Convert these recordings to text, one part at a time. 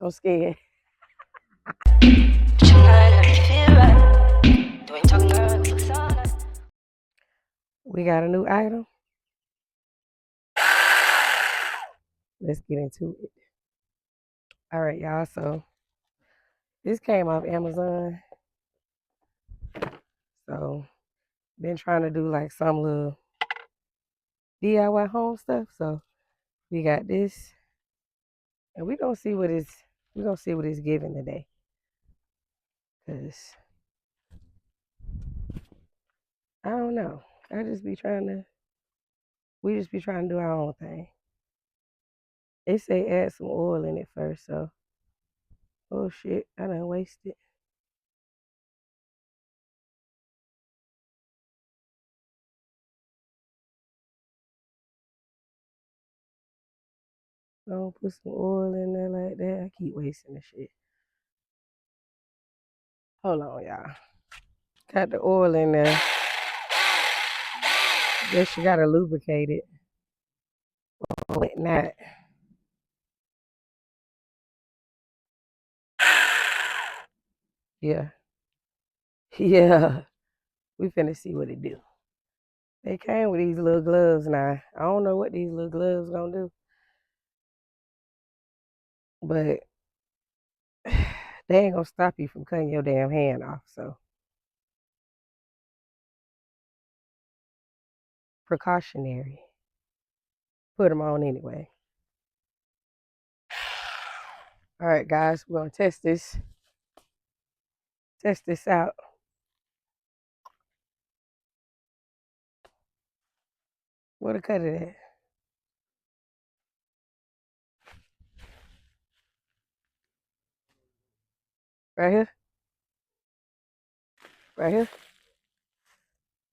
I'm scared. We got a new item. Let's get into it. All right, y'all. So this came off Amazon. So been trying to do like some little DIY home stuff. So we got this, and we gonna see what it's giving today. Cause I don't know. I just be trying to. We just be trying to do our own thing. They say add some oil in it first. So oh shit, I done wasted. Don't put some oil in there like that. I keep wasting the shit. Hold on, y'all. Got the oil in there. Guess you gotta lubricate it. But not. Yeah. Yeah. We finna see what it do. They came with these little gloves now. I don't know what these little gloves gonna do. But they ain't gonna stop you from cutting your damn hand off. So precautionary. Put them on anyway. All right, guys, we're gonna test this. Test this out. Where to cut it at? Right here? Right here?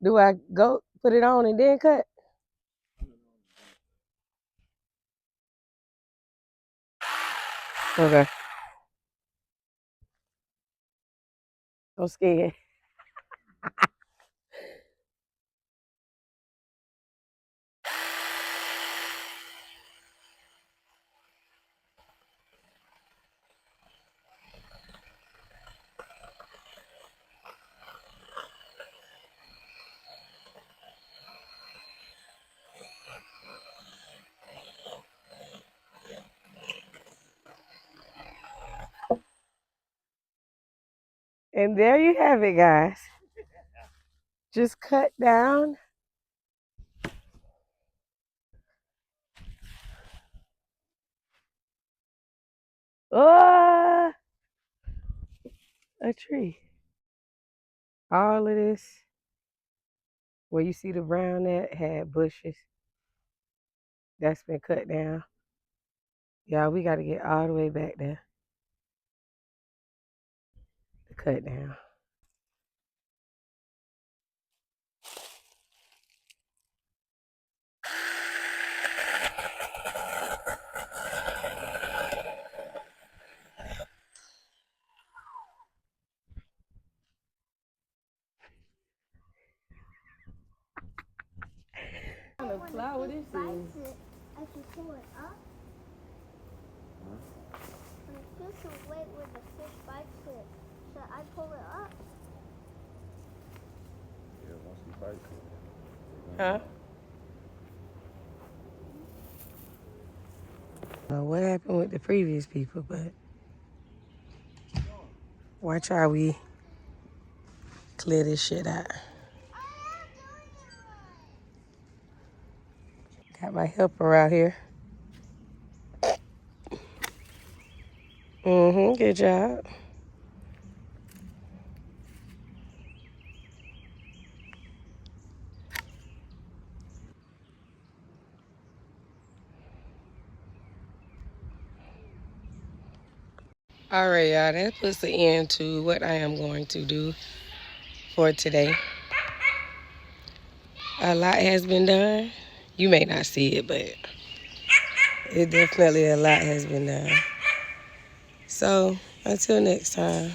Do I go put it on and then cut? Okay. I'm scared. And there you have it, guys. Just cut down. Oh, a tree. All of this, where you see the brown at, had bushes. That's been cut down. Y'all, we got to get all the way back there to cut down. What kind of flower this is? I can pull it up. And fish will wait when the fish bites it. Should I pull it up? Yeah, once he bites it. Huh? What happened with the previous people, but watch how we clear this shit out. Got my helper out here. Good job. All right, y'all, that puts an end to what I am going to do for today. A lot has been done. You may not see it, but it definitely a lot has been done. So until next time.